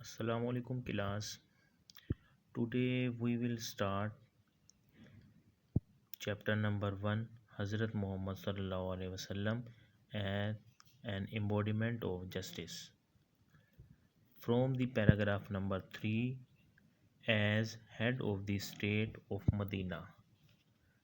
Assalamu alaikum class. Today we will start chapter number 1, Hazrat Muhammad sallallahu alaihi wasallam as an embodiment of justice. From the paragraph number 3, as head of the state of Medina.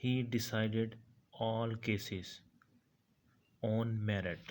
He decided all cases on merit.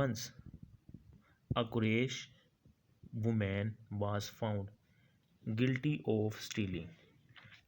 Once a Quraysh woman was found guilty of stealing.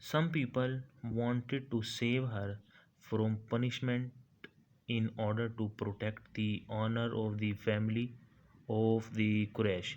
Some people wanted to save her from punishment in order to protect the honor of the family of the Quraysh.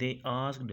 They asked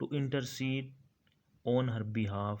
to intercede on her behalf.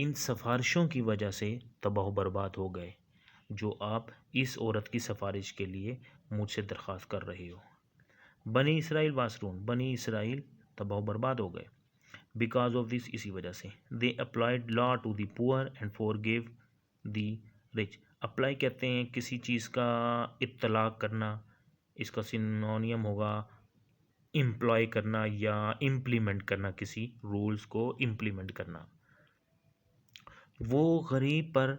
ان سفارشوں کی وجہ سے تباہ و برباد ہو گئے جو آپ اس عورت کی سفارش کے لیے مجھ سے درخواست کر رہے ہو. بنی اسرائیل واسرون، بنی اسرائیل تباہ و برباد ہو گئے. بیکاز آف دس، اسی وجہ سے. دے applied law to the poor and forgive the rich. Apply کہتے ہیں کسی چیز کا اطلاق کرنا، اس کا سینونیم ہوگا امپلائی کرنا یا امپلیمنٹ کرنا، کسی رولز کو امپلیمنٹ کرنا. وہ غریب پر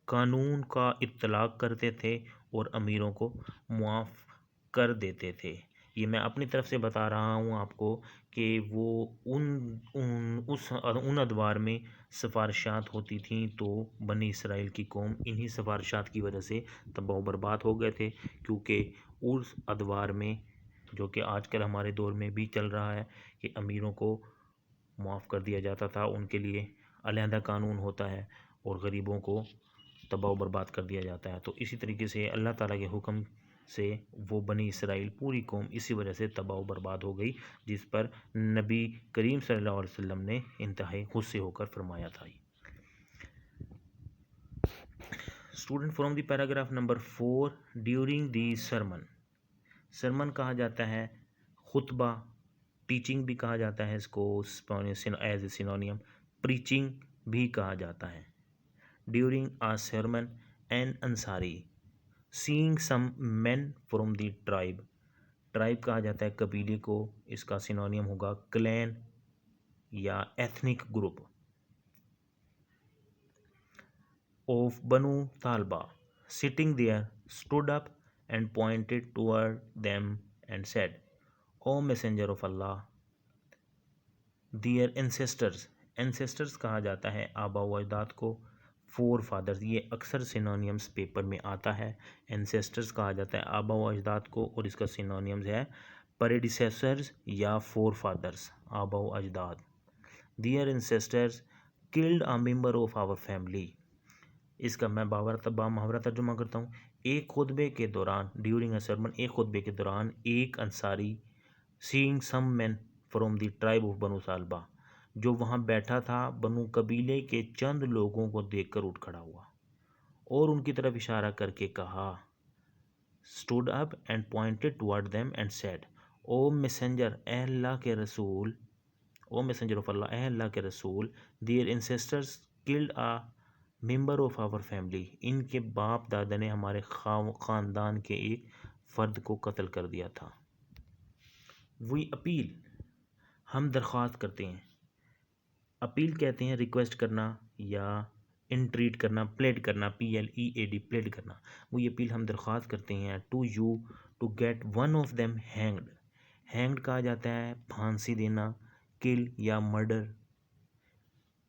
قانون کا اطلاق کرتے تھے اور امیروں کو معاف کر دیتے تھے. یہ میں اپنی طرف سے بتا رہا ہوں آپ کو کہ وہ ان ادوار میں سفارشات ہوتی تھیں تو بنی اسرائیل کی قوم انہی سفارشات کی وجہ سے تباہ و برباد ہو گئے تھے، کیونکہ اس ادوار میں، جو کہ آج کل ہمارے دور میں بھی چل رہا ہے، کہ امیروں کو معاف کر دیا جاتا تھا، ان کے لیے علیحدہ قانون ہوتا ہے، اور غریبوں کو تباہ و برباد کر دیا جاتا ہے. تو اسی طریقے سے اللہ تعالیٰ کے حکم سے وہ بنی اسرائیل پوری قوم اسی وجہ سے تباہ و برباد ہو گئی، جس پر نبی کریم صلی اللہ علیہ وسلم نے انتہائی غصے ہو کر فرمایا تھا. Student from the paragraph number 4. During the sermon. Sermon کہا جاتا ہے خطبہ، ٹیچنگ بھی کہا جاتا ہے اس کو ایز اے سینونیم، پریچنگ بھی کہا جاتا ہے. During a sermon an Ansari sang some men from the tribe. Tribe کہا جاتا ہے قبیلے کو، اس کا سینونیم ہوگا کلین یا ایتھنک گروپ. آف بنو طالبہ sitting there stood up and pointed toward them and said, O messenger of Allah, their ancestors. ancestors کہا جاتا ہے آبا و اجداد کو. فور فادرز، یہ اکثر سینونیمز پیپر میں آتا ہے. ancestors کہا جاتا ہے آبا و اجداد کو، اور اس کا سینونیمز ہے predecessors یا فور فادرز، آبا و اجداد. their ancestors killed a member of our family. اس کا میں محاورہ ترجمہ کرتا ہوں. ایک خطبے کے دوران، ڈیورنگ اے سرمن، ایک خطبے کے دوران ایک Ansari sang some men from the tribe of بنو طالبہ، جو وہاں بیٹھا تھا، بنو قبیلے کے چند لوگوں کو دیکھ کر اٹھ کھڑا ہوا اور ان کی طرف اشارہ کر کے کہا. stood up and pointed toward them and said, O messenger، اے اللہ کے رسول، O messenger of Allah، اے اللہ کے رسول، their ancestors killed a member of our family. ان کے باپ دادا نے ہمارے خاندان کے ایک فرد کو قتل کر دیا تھا. we appeal، ہم درخواست کرتے ہیں. اپیل کہتے ہیں ریکویسٹ کرنا یا انٹریٹ کرنا، پلیڈ کرنا، PLEAD، پلیڈ کرنا. we appeal، ہم درخواست کرتے ہیں to you to get one of them hanged. hanged کہا جاتا ہے پھانسی دینا، kill یا murder.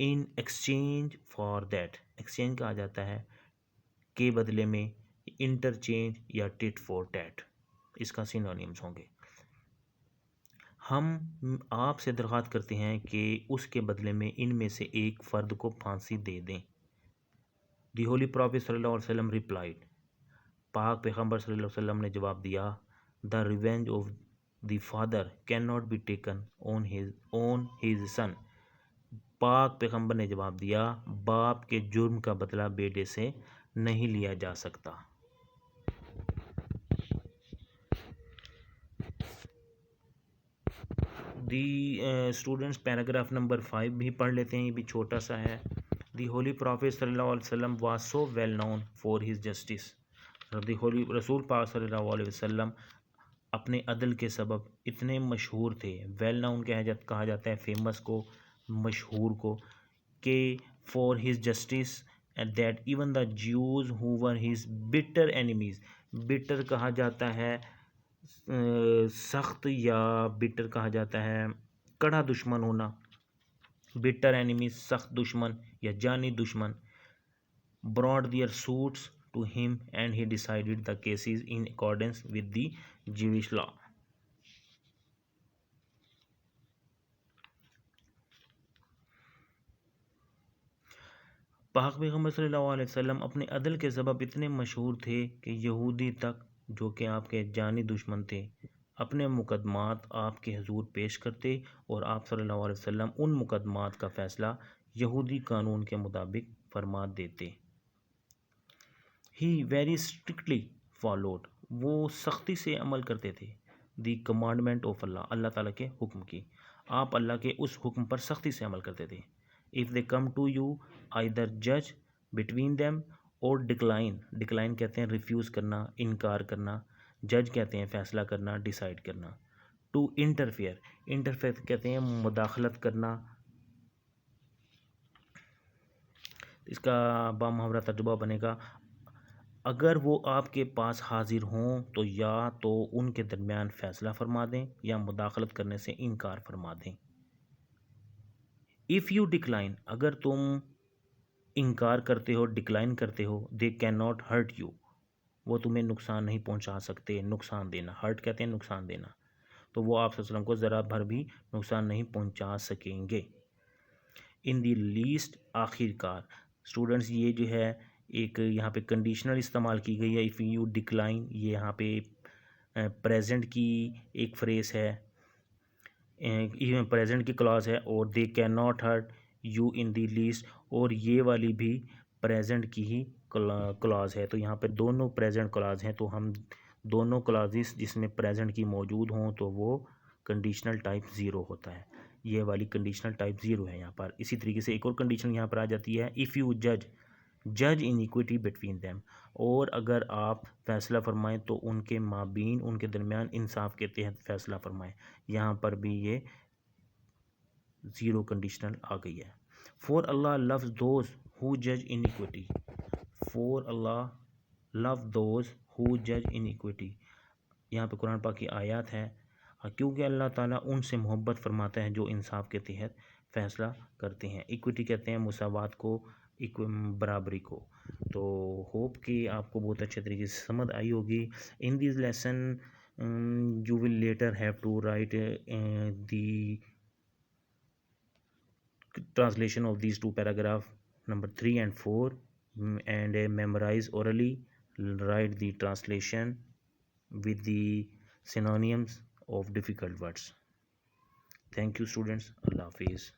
in exchange for that، exchange کہا جاتا ہے کے بدلے میں، انٹرچینج یا ٹٹ فور ٹیٹ، اس کا سینونیمز ہوں گے. ہم آپ سے درخواست کرتے ہیں کہ اس کے بدلے میں ان میں سے ایک فرد کو پھانسی دے دیں. دی ہولی پرافٹ صلی اللہ علیہ وسلم ریپلائڈ، پاک پیغمبر صلی اللہ علیہ وسلم نے جواب دیا، the revenge of the father can not be taken on his son. پاک پیغمبر نے جواب دیا، باپ کے جرم کا بدلہ بیٹے سے نہیں لیا جا سکتا. دی اسٹوڈنٹس پیراگراف نمبر 5 بھی پڑھ لیتے ہیں، یہ بھی چھوٹا سا ہے. دی ہولی پرافٹ صلی اللہ علیہ وسلم was so well known for his justice. The holy رسول پاک صلی اللہ علیہ وسلم اپنے عدل کے سبب اتنے مشہور تھے. ویل نون کہا جاتا ہے فیمس کو، مشہور کو، کہ for his justice that even the Jews who were his butter enemies. Butter کہا جاتا ہے سخت، یا بٹر کہا جاتا ہے کڑا دشمن ہونا. بٹر اینیمیز سخت دشمن یا جانی دشمن. brought their suits to him and he decided the cases in accordance with the Jewish law. پاک پیغمبر صلی اللہ علیہ وسلم اپنے عدل کے سبب اتنے مشہور تھے کہ یہودی تک، جو کہ آپ کے جانی دشمن تھے، اپنے مقدمات آپ کے حضور پیش کرتے اور آپ صلی اللہ علیہ وسلم ان مقدمات کا فیصلہ یہودی قانون کے مطابق فرما دیتے. ہی ویری اسٹرکٹلی فالوڈ، وہ سختی سے عمل کرتے تھے. دی کمانڈمنٹ آف اللہ، اللہ تعالیٰ کے حکم کی، آپ اللہ کے اس حکم پر سختی سے عمل کرتے تھے. If they come to you either جج بٹوین دیم اور ڈکلائن، ڈکلائن کہتے ہیں ریفیوز کرنا، انکار کرنا، جج کہتے ہیں فیصلہ کرنا، ڈیسائیڈ کرنا. ٹو انٹرفیئر، انٹرفیئر کہتے ہیں مداخلت کرنا. اس کا بامحاورہ ترجمہ بنے گا اگر وہ آپ کے پاس حاضر ہوں تو یا تو ان کے درمیان فیصلہ فرما دیں یا مداخلت کرنے سے انکار فرما دیں. اف یو ڈکلائن، اگر تم انکار کرتے ہو، ڈکلائن کرتے ہو، they can not hurt you, وہ تمہیں نقصان نہیں پہنچا سکتے. نقصان دینا، ہرٹ کہتے ہیں نقصان دینا، تو وہ آپ صلی اللہ علیہ وسلم کو ذرا بھر بھی نقصان نہیں پہنچا سکیں گے. ان دی لیسٹ، آخر کار. اسٹوڈنٹس یہ جو ہے ایک یہاں پہ کنڈیشنل استعمال کی گئی ہے. اف یو ڈکلائن، یہ یہاں پہ پریزنٹ کی ایک فریز ہے، پریزنٹ کی کلاز ہے. اور دے can not hurt you in the least, اور یہ والی بھی پریزنٹ کی ہی کلاز ہے. تو یہاں پہ دونوں پریزنٹ کلاز ہیں، تو ہم دونوں کلازز جس میں پریزنٹ کی موجود ہوں تو وہ کنڈیشنل ٹائپ زیرو ہوتا ہے. یہ والی کنڈیشنل ٹائپ زیرو ہے یہاں پر. اسی طریقے سے ایک اور کنڈیشن یہاں پر آ جاتی ہے اف یو جج ان ایکویٹی بٹوین دیم، اور اگر آپ فیصلہ فرمائیں تو ان کے مابین، ان کے درمیان انصاف کے تحت فیصلہ فرمائیں. یہاں پر بھی یہ زیرو کنڈیشنل آ گئی ہے. For Allah loves those who جج in equity, for Allah love those who جج ان ایکویٹی. یہاں پہ قرآن پاک کی آیات ہے، کیونکہ اللہ تعالیٰ ان سے محبت فرماتا ہے جو انصاف کے تحت فیصلہ کرتے ہیں. ایکویٹی کہتے ہیں مساوات کو، برابری کو. تو ہوپ کہ آپ کو بہت اچھے طریقے سے سمجھ آئی ہوگی. In these lesson you will later have to write the translation of these two paragraph number 3 and 4 and memorize orally, write the translation with the synonyms of difficult words. Thank you students. Allah Hafiz.